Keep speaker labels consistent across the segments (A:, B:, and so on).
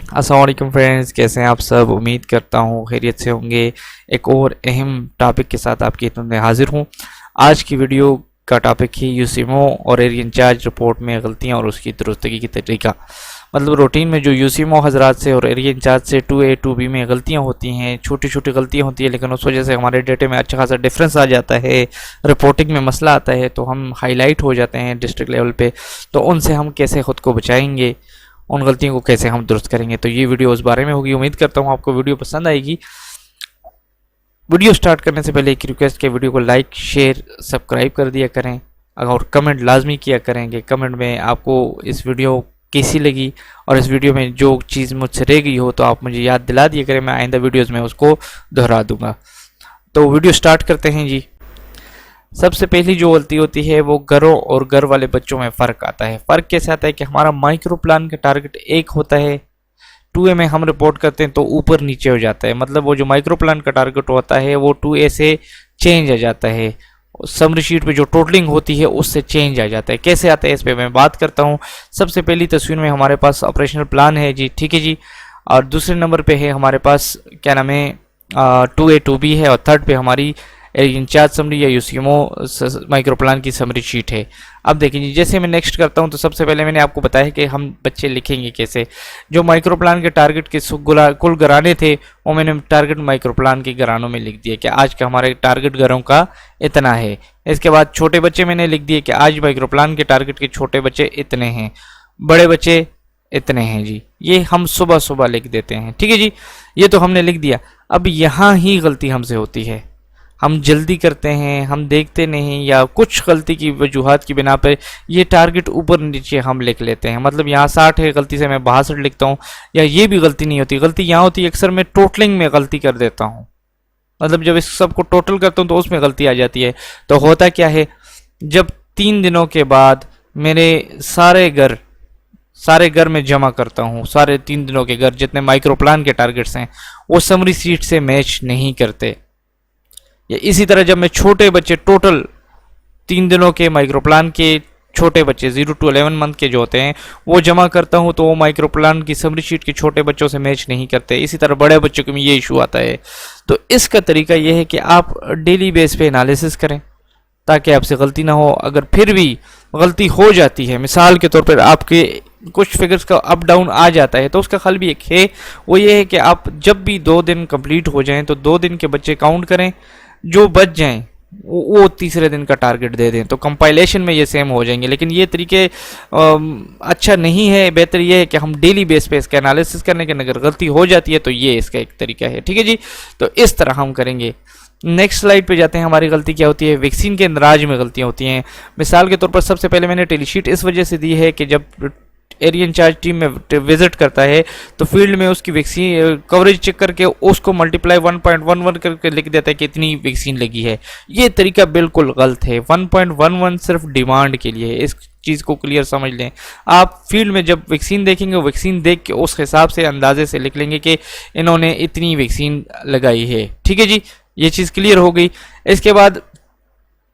A: अस्सलाम वालेकुम फ्रेंड्स, कैसे हैं आप सब। उम्मीद करता हूँ खैरियत से होंगे। एक और अहम टॉपिक के साथ आपकी खिदमत में हाजिर हूँ। आज की वीडियो का टॉपिक है यूसीएमओ और एरिया इंचार्ज रिपोर्ट में गलतियाँ और उसकी दुरुस्तगी की तरीका। मतलब रूटीन में जो यूसीएमओ हजरात से और एरिया इंचार्ज से 2A 2B में गलतियाँ होती हैं, छोटी छोटी गलतियाँ होती हैं, लेकिन उस वजह से हमारे डेटे में अच्छा खासा डिफरेंस आ जाता है, रिपोर्टिंग में मसला आता है, तो हम हाईलाइट हो जाते हैं डिस्ट्रिक्ट लेवल पे। तो उनसे हम कैसे ख़ुद को बचाएंगे, उन गलतियों को कैसे हम दुरुस्त करेंगे, तो ये वीडियो उस बारे में होगी। उम्मीद करता हूँ आपको वीडियो पसंद आएगी। वीडियो स्टार्ट करने से पहले एक रिक्वेस्ट के वीडियो को लाइक शेयर सब्सक्राइब कर दिया करें और कमेंट लाजमी किया करेंगे। कमेंट में आपको इस वीडियो कैसी लगी और इस वीडियो में जो चीज़ मुझसे रह गई हो तो आप मुझे याद दिला दिया करें, मैं आइंदा वीडियोज़ में उसको दोहरा दूंगा। तो वीडियो स्टार्ट करते हैं जी। सबसे पहली जो गलती होती है वो घरों और घर वाले बच्चों में फ़र्क आता है। फ़र्क कैसे आता है कि हमारा माइक्रो प्लान का टारगेट एक होता है, 2A में हम रिपोर्ट करते हैं तो ऊपर नीचे हो जाता है। मतलब वो जो माइक्रो प्लान का टारगेट होता है वो 2A से चेंज आ जाता है, समरी शीट पे जो टोटलिंग होती है उससे चेंज आ जाता है। कैसे आता है इस पर मैं बात करता हूँ। सबसे पहली तस्वीर में हमारे पास ऑपरेशनल प्लान है जी, ठीक है जी। और दूसरे नंबर पे है हमारे पास क्या नाम है 2A 2B है, और थर्ड पे हमारी इंचार्ज समरी या यूसीएमओ माइक्रो प्लान की समरी शीट है। अब देखिए जी, जैसे मैं नेक्स्ट करता हूं तो सबसे पहले मैंने आपको बताया कि हम बच्चे लिखेंगे कैसे। जो माइक्रो प्लान के टारगेट के कुल घराने थे वो मैंने टारगेट माइक्रो प्लान के घरानों में लिख दिया कि आज का हमारे टारगेट घरों का इतना है। इसके बाद छोटे बच्चे मैंने लिख दिए कि आज माइक्रो प्लान के टारगेट के छोटे बच्चे इतने हैं, बड़े बच्चे इतने हैं जी। ये हम सुबह सुबह लिख देते हैं, ठीक है जी। ये तो हमने लिख दिया। अब यहाँ ही गलती हमसे होती है, हम जल्दी करते हैं, हम देखते नहीं, या कुछ गलती की वजूहात की बिना पर ये टारगेट ऊपर नीचे हम लिख लेते हैं। मतलब यहाँ 60 है, गलती से मैं 62 लिखता हूँ, या ये भी गलती नहीं होती। गलती यहाँ होती है अक्सर मैं टोटलिंग में गलती कर देता हूँ। मतलब जब इस सबको टोटल करता हूँ तो उसमें गलती आ जाती है। तो होता क्या है, जब 3 दिनों के बाद मेरे सारे घर में जमा करता हूँ, सारे 3 दिनों के घर जितने माइक्रो प्लान के टारगेट्स हैं वो समरी सीट से मैच नहीं करते। या इसी तरह जब मैं छोटे बच्चे टोटल 3 दिनों के माइक्रो प्लान के छोटे बच्चे 0 to 11 मंथ के जो होते हैं वो जमा करता हूं तो वो माइक्रो प्लान की समरी शीट के छोटे बच्चों से मैच नहीं करते। इसी तरह बड़े बच्चों के में ये इशू आता है। तो इसका तरीका ये है कि आप डेली बेस पे एनालिसिस करें ताकि आपसे गलती ना हो। अगर फिर भी गलती हो जाती है, मिसाल के तौर पर आपके कुछ फिगर्स का अप डाउन आ जाता है, तो उसका हल भी एक है। वो ये है कि आप जब भी 2 दिन कंप्लीट हो जाएं तो 2 दिन के बच्चे काउंट करें, जो बच जाएं वो तीसरे दिन का टारगेट दे दें, तो कंपाइलेशन में ये सेम हो जाएंगे। लेकिन ये तरीके अच्छा नहीं है। बेहतर ये है कि हम डेली बेस पे इसका एनालिसिस करने के, अगर गलती हो जाती है तो ये इसका एक तरीका है, ठीक है जी। तो इस तरह हम करेंगे। नेक्स्ट स्लाइड पे जाते हैं। हमारी गलती क्या होती है, वैक्सीन के इंदराज में गलतियां होती हैं। मिसाल के तौर पर सबसे पहले मैंने टेलीशीट इस वजह से दी है कि जब एरिया इंचार्ज टीम में विजिट करता है तो फील्ड में उसकी वैक्सीन कवरेज चेक करके उसको मल्टीप्लाई 1.11 करके लिख देता है कि इतनी वैक्सीन लगी है। ये तरीका बिल्कुल गलत है। 1.11 सिर्फ डिमांड के लिए है, इस चीज़ को क्लियर समझ लें। आप फील्ड में जब वैक्सीन देखेंगे, वैक्सीन देख के उस हिसाब से अंदाजे से लिख लेंगे कि इन्होंने इतनी वैक्सीन लगाई है, ठीक है जी। ये चीज़ क्लियर हो गई। इसके बाद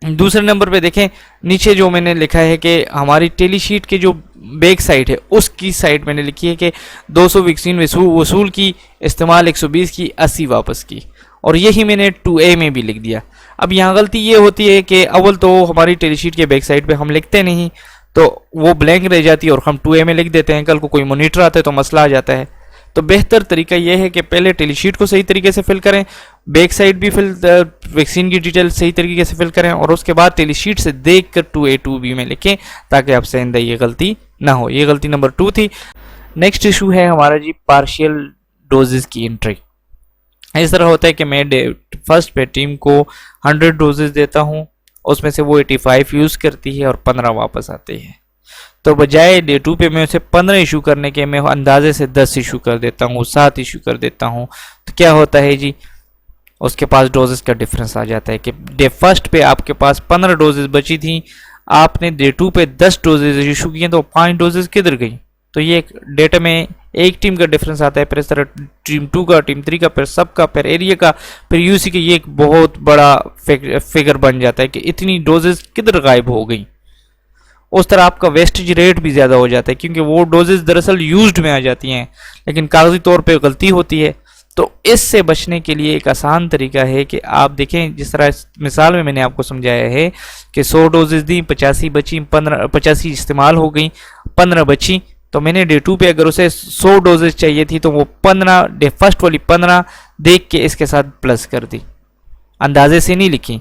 A: दूसरे नंबर पे देखें, नीचे जो मैंने लिखा है कि हमारी टेलीशीट के जो बैक साइड है उसकी साइड मैंने लिखी है कि 200 वैक्सीन वसूल की, इस्तेमाल 120 की, 80 वापस की, और यही मैंने 2A में भी लिख दिया। अब यहाँ गलती ये होती है कि अव्वल तो हमारी टेलीशीट के बैक साइड पे हम लिखते नहीं, तो वो ब्लैंक रह जाती है और हम 2A में लिख देते हैं। कल को कोई मॉनिटर आता है तो मसला आ जाता है। तो बेहतर तरीका यह है कि पहले टेलीशीट को सही तरीके से फिल करें, बैक साइड भी वैक्सीन की डिटेल सही तरीके से फिल करें, और उसके बाद टेलीशीट से देख कर 2A 2B में लिखें ताकि आपसे आइंदा ये गलती ना हो। ये गलती नंबर 2 थी। नेक्स्ट इशू है हमारा जी पार्शियल डोजेस की एंट्री। इस तरह होता है कि मैं फर्स्ट पे टीम को 100 डोजेस देता हूँ, उसमें से वो 85 यूज़ करती है और 15 वापस आते हैं। तो बजाय डे 2 पे मैं उसे 15 इशू करने के मैं अंदाजे से 10 इशू कर देता हूँ, 7 इशू कर देता हूँ। तो क्या होता है जी, उसके पास डोजेस का डिफरेंस आ जाता है कि डे फर्स्ट पे आपके पास 15 डोजेस बची थी, आपने डे 2 पे 10 डोजेस इशू किए, तो 5 डोजेस किधर गई। तो ये एक डेटा में एक टीम का डिफरेंस आता है, फिर इस तरह टीम 2 का, टीम 3 का, फिर सबका, फिर एरिया का, फिर यूसी का। ये एक बहुत बड़ा फिगर बन जाता है कि इतनी डोजेस किधर गायब हो गई। उस तरह आपका वेस्टेज रेट भी ज़्यादा हो जाता है, क्योंकि वो डोजेज दरअसल यूज्ड में आ जाती हैं लेकिन कागजी तौर पे गलती होती है। तो इससे बचने के लिए एक आसान तरीका है कि आप देखें, जिस तरह इस मिसाल में मैंने आपको समझाया है कि 100 डोजेज दी, 85 बची, 85 इस्तेमाल हो गई, 15 बची, तो मैंने डे 2 पे अगर उसे 100 डोजेज चाहिए थी तो वो 15 डे फर्स्ट वाली 15 देख के इसके साथ प्लस कर दी, अंदाजे से नहीं लिखी।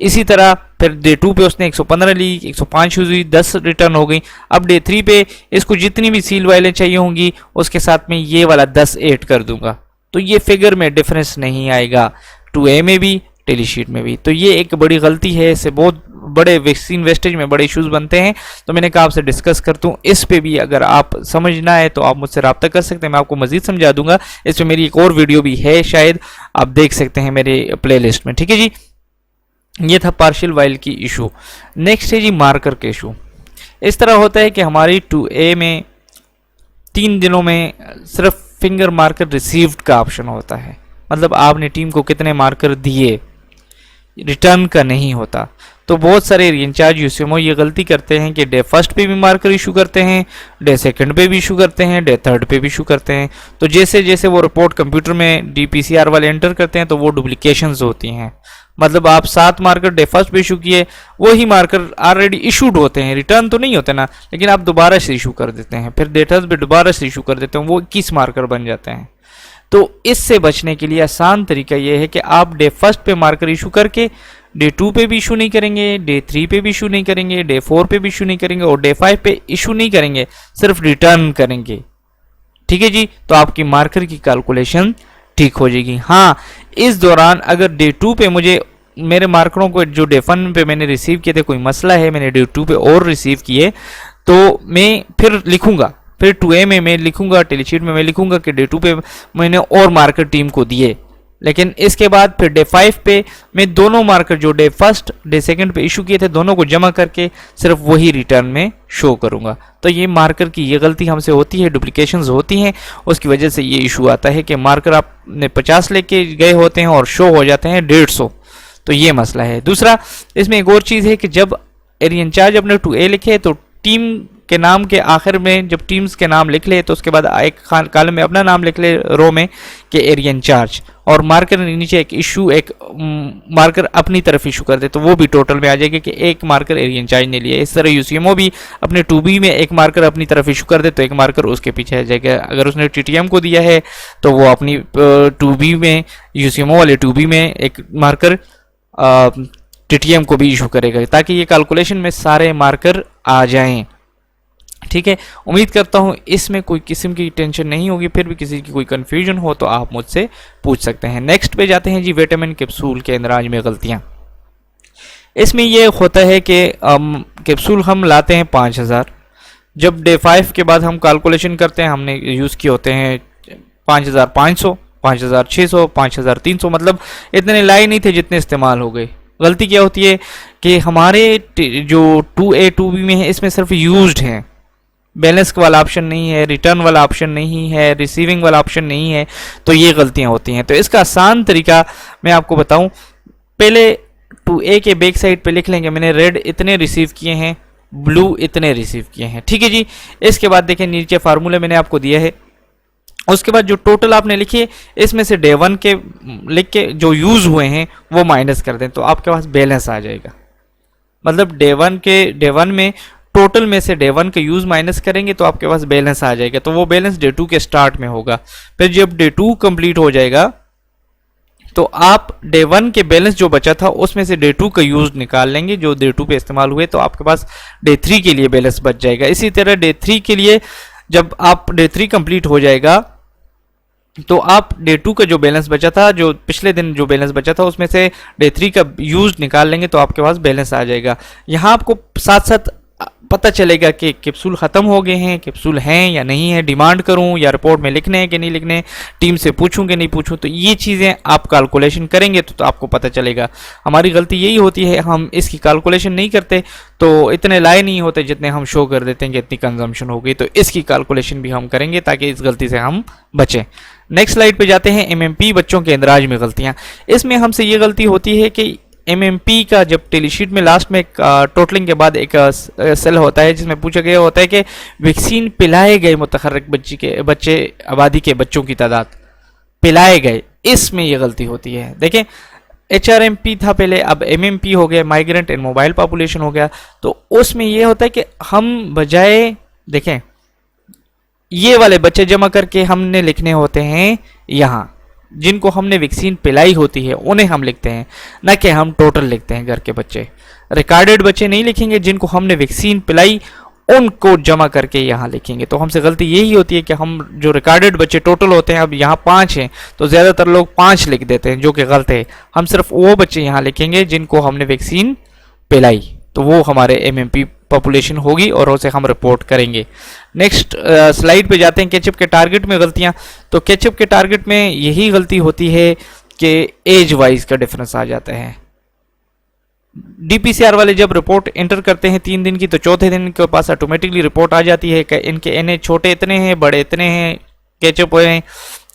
A: इसी तरह फिर डे 2 पे उसने 115 ली, 105 हुई, 10 रिटर्न हो गई। अब डे 3 पे इसको जितनी भी सील वाइलें चाहिए होंगी उसके साथ में ये वाला 10 ऐड कर दूंगा, तो ये फिगर में डिफरेंस नहीं आएगा 2A में भी, टेली शीट में भी। तो ये एक बड़ी गलती है, इससे बहुत बड़े वैक्सीन वेस्टेज में बड़े इश्यूज बनते हैं। तो मैंने कहा आपसे डिस्कस करता हूँ, इस पे भी अगर आप समझना है तो आप मुझसे रब्ता कर सकते हैं, मैं आपको मजीद समझा दूंगा। इस पे मेरी एक और वीडियो भी है, शायद आप देख सकते हैं मेरे प्लेलिस्ट में। ठीक है जी, ये था पार्शियल वाइल की इशू। नेक्स्ट है जी मार्कर के इशू। इस तरह होता है कि हमारी 2A में 3 दिनों में सिर्फ फिंगर मार्कर रिसीव्ड का ऑप्शन होता है, मतलब आपने टीम को कितने मार्कर दिए, रिटर्न का नहीं होता। तो बहुत सारे इंचार्ज यूसीएमओ ये गलती करते हैं कि डे फर्स्ट पे भी मार्कर इशू करते हैं, डे सेकंड पे भी इशू करते हैं, डे थर्ड पे भी इशू करते हैं। तो जैसे जैसे वो रिपोर्ट कंप्यूटर में डीपीसीआर वाले एंटर करते हैं तो वो डुप्लीकेशंस होती हैं। मतलब आप 7 मार्कर डे फर्स्ट पे इशू किए, वही मार्कर ऑलरेडी इशूड होते हैं, रिटर्न तो नहीं होते ना, लेकिन आप दोबारा से इशू कर देते हैं, फिर डे थर्ड पे दोबारा से इशू कर देते हैं, वो 21 मार्कर बन जाते हैं। तो इससे बचने के लिए आसान तरीका यह है कि आप डे फर्स्ट पे मार्कर इशू करके डे 2 पे भी इशू नहीं करेंगे, डे 3 पे भी इशू नहीं करेंगे, डे 4 पे भी इशू नहीं करेंगे और डे 5 पे इशू नहीं करेंगे, सिर्फ रिटर्न करेंगे। ठीक है जी, तो आपकी मार्कर की कैलकुलेशन ठीक हो जाएगी। हाँ, इस दौरान अगर डे 2 पे मुझे मेरे मार्करों को जो डे 1 पे मैंने रिसीव किए थे कोई मसला है, मैंने डे 2 पे और रिसीव किए, तो मैं फिर लिखूंगा, फिर 2A में मैं लिखूंगा, टेलीशीट में मैं लिखूंगा कि डे 2 पे मैंने और मार्कर टीम को दिए, लेकिन इसके बाद फिर डे 5 पे मैं दोनों मार्कर जो डे फर्स्ट डे सेकंड पे इशू किए थे दोनों को जमा करके सिर्फ वही रिटर्न में शो करूंगा। तो ये मार्कर की ये गलती हमसे होती है, डुप्लीकेशंस होती हैं, उसकी वजह से ये इशू आता है कि मार्कर आपने 50 लेके गए होते हैं और शो हो जाते हैं 150। तो ये मसला है। दूसरा, इसमें एक और चीज़ है कि जब एरिया इंचार्ज अपने 2A लिखे तो टीम के नाम के आखिर में जब टीम्स के नाम लिख ले तो उसके बाद एक कॉलम में अपना नाम लिख ले, रो में कि एरिया इंचार्ज, और मार्कर नीचे एक इशू, एक मार्कर अपनी तरफ इशू कर दे तो वो भी टोटल में आ जाएगा कि एक मार्कर एरिया इंचार्ज ने लिया। इस तरह यूसीएमओ भी अपने 2B में एक मार्कर अपनी तरफ इशू कर दे तो एक मार्कर उसके पीछे आ जाएगा। अगर उसने टीटीएम को दिया है तो वो अपनी 2B में, यूसीएमओ वाले 2B में एक मार्कर टीटीएम को भी इशू करेगा, ताकि ये कैलकुलेशन में सारे मार्कर आ जाएं। ठीक है, उम्मीद करता हूं इसमें कोई किस्म की टेंशन नहीं होगी। फिर भी किसी की कोई कंफ्यूजन हो तो आप मुझसे पूछ सकते हैं। नेक्स्ट पे जाते हैं जी, विटामिन कैप्सूल के इंदराज में गलतियां। इसमें यह होता है कि कैप्सूल हम लाते हैं 5000, जब डे 5 के बाद हम कैलकुलेशन करते हैं हमने यूज़ किए होते हैं 5500, 5600, 5300, मतलब इतने लाए नहीं थे जितने इस्तेमाल हो गए। गलती क्या होती है कि हमारे जो 2A 2B में है इसमें सिर्फ यूज्ड हैं, बैलेंस वाला ऑप्शन नहीं है, रिटर्न वाला ऑप्शन नहीं है, रिसीविंग वाला ऑप्शन नहीं है, तो ये गलतियां होती हैं। तो इसका आसान तरीका मैं आपको बताऊं, पहले 2A के बैक साइड पे लिख लेंगे मैंने रेड इतने रिसीव किए हैं, ब्लू इतने रिसीव किए हैं। ठीक है जी, इसके बाद देखें नीचे फार्मूला मैंने आपको दिया है, उसके बाद जो टोटल आपने लिखे इसमें से डे 1 के लिख के जो यूज हुए हैं वो माइनस कर दें तो आपके पास बैलेंस आ जाएगा। मतलब डे 1 में टोटल में से डे 1 के यूज माइनस करेंगे तो आपके पास बैलेंस आ जाएगा, तो वो बैलेंस डे 2 के स्टार्ट में होगा। फिर जब डे 2 कंप्लीट हो जाएगा तो आप डे 1 के बैलेंस जो बचा था उसमें से डे 2 का यूज निकाल लेंगे जो डे 2 पे इस्तेमाल हुए, तो आपके पास डे 3 के लिए बैलेंस बच जाएगा। इसी तरह डे 3 के लिए जब आप डे 3 कंप्लीट हो जाएगा तो आप डे 2 का जो बैलेंस बचा था, जो पिछले दिन जो बैलेंस बचा था उसमें से डे 3 का यूज निकाल लेंगे तो आपके पास बैलेंस आ जाएगा। यहाँ आपको साथ साथ पता चलेगा कि कैप्सूल ख़त्म हो गए हैं, कैप्सूल हैं या नहीं है, डिमांड करूं या रिपोर्ट में लिखने हैं कि नहीं लिखने, टीम से पूछूं कि नहीं पूछूं, तो ये चीज़ें आप कैलकुलेशन करेंगे तो आपको पता चलेगा। हमारी गलती यही होती है, हम इसकी कैलकुलेशन नहीं करते तो इतने लाए नहीं होते जितने हम शो कर देते हैं कि इतनी कंजम्पशन हो गई, तो इसकी कैलकुलेशन भी हम करेंगे ताकि इस गलती से हम बचें। नेक्स्ट स्लाइड पे जाते हैं, MMP बच्चों के इंदराज में गलतियाँ। इसमें हमसे ये गलती होती है कि MMP का जब टेलीशीट में लास्ट में एक टोटलिंग के बाद एक सेल होता है जिसमें पूछा गया होता है कि वैक्सीन पिलाए गए मुतहर्रिक बच्चे आबादी के बच्चों की तादाद, पिलाए गए, इसमें ये गलती होती है। देखें HRMP था पहले, अब MMP हो गया, माइग्रेंट एंड मोबाइल पॉपुलेशन हो गया। तो उसमें ये होता है कि हम बजाय, देखें ये वाले बच्चे जमा करके हमने लिखने होते हैं यहाँ, जिनको हमने वैक्सीन पिलाई होती है उन्हें हम लिखते हैं, ना कि हम टोटल लिखते हैं घर के बच्चे। रिकॉर्डेड बच्चे नहीं लिखेंगे, जिनको हमने वैक्सीन पिलाई उनको जमा करके यहाँ लिखेंगे। तो हमसे गलती यही होती है कि हम जो रिकॉर्डेड बच्चे टोटल होते हैं, अब यहाँ 5 हैं तो ज़्यादातर लोग 5 लिख देते हैं, जो कि गलत है। हम सिर्फ वो बच्चे यहाँ लिखेंगे जिनको हमने वैक्सीन पिलाई, तो वो हमारे MMP पॉपुलेशन होगी और उसे हम रिपोर्ट करेंगे। नेक्स्ट स्लाइड पे जाते हैं, केचप के टारगेट में गलतियाँ। तो केचप के टारगेट में यही गलती होती है कि एज वाइज का डिफरेंस आ जाता है। DPCR वाले जब रिपोर्ट एंटर करते हैं 3 दिन की, तो चौथे दिन इनके पास ऑटोमेटिकली रिपोर्ट आ जाती है कि इनके NA छोटे इतने हैं, बड़े इतने हैं, केचप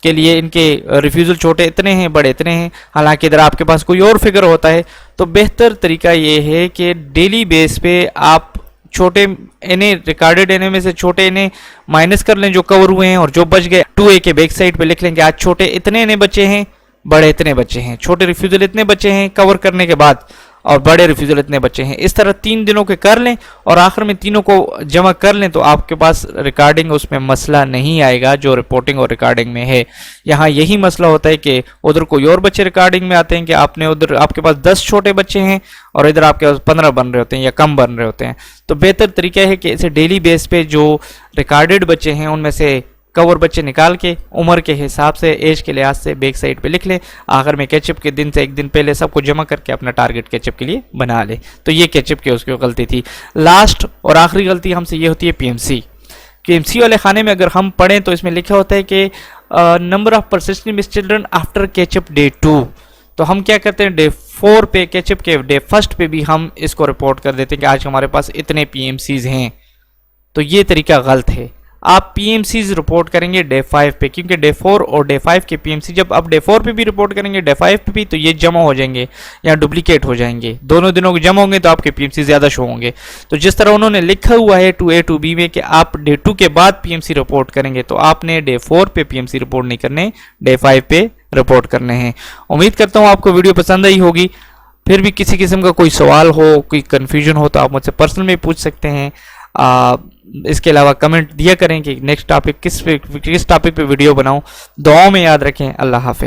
A: के लिए इनके रिफ्यूज़ल छोटे इतने हैं, बड़े इतने हैं। हालांकि इधर आपके पास कोई और फिगर होता है, तो बेहतर तरीका ये है कि डेली बेस पे आप छोटे NA, रिकॉर्डेड NA में से छोटे NA माइनस कर लें जो कवर हुए हैं, और जो बच गए 2A के बैक साइड पे लिख लेंगे आज छोटे इतने NA बचे हैं, बड़े इतने बचे हैं, छोटे रिफ्यूज़ल इतने बचे हैं कवर करने के बाद, और बड़े रिफ्यूज़ल इतने बचे हैं। इस तरह 3 दिनों के कर लें और आखिर में तीनों को जमा कर लें, तो आपके पास रिकॉर्डिंग उसमें मसला नहीं आएगा जो रिपोर्टिंग और रिकॉर्डिंग में है। यहाँ यही मसला होता है कि उधर कोई और बच्चे रिकॉर्डिंग में आते हैं कि आपने उधर आपके पास 10 छोटे बच्चे हैं और इधर आपके पास 15 बन रहे होते हैं या कम बन रहे होते हैं। तो बेहतर तरीका है कि इसे डेली बेस पे जो रिकॉर्डेड बच्चे हैं उनमें से कवर बच्चे निकाल के उम्र के हिसाब से, एज के लिहाज से बैक साइड पे लिख ले। आखिर में केचप के दिन से 1 दिन पहले सबको जमा करके अपना टारगेट केचप के लिए बना ले। तो ये केचप की उसकी गलती थी। लास्ट और आखिरी गलती हमसे ये होती है PMC वाले खाने में अगर हम पढ़ें तो इसमें लिखा होता है कि number of persistent miss children after ketchup day 2। तो हम क्या करते हैं, डे 4 पे, केचप के डे 1 पे भी हम इसको रिपोर्ट कर देते हैं कि आज हमारे पास इतने PMCs हैं। तो ये तरीका गलत है। आप PMCs रिपोर्ट करेंगे डे 5 पे, क्योंकि डे 4 और डे 5 के PMC जब आप डे 4 पे भी रिपोर्ट करेंगे, डे 5 पे भी, तो ये जमा हो जाएंगे या डुप्लीकेट हो जाएंगे। दोनों दिनों के जमा होंगे तो आपके PMC ज़्यादा शो होंगे। तो जिस तरह उन्होंने लिखा हुआ है 2A 2B में कि आप डे 2 के बाद PMC रिपोर्ट करेंगे, तो आपने डे 4 पे PMC रिपोर्ट नहीं करने, डे 5 पे रिपोर्ट करने हैं। उम्मीद करता हूँ आपको वीडियो पसंद आई होगी। फिर भी किसी किस्म का कोई सवाल हो, कोई कन्फ्यूजन हो, तो आप मुझसे पर्सनल में पूछ सकते हैं। इसके अलावा कमेंट दिया करें कि नेक्स्ट टॉपिक किस टॉपिक पे वीडियो बनाऊं। दुआओं में याद रखें। अल्लाह हाफिज़।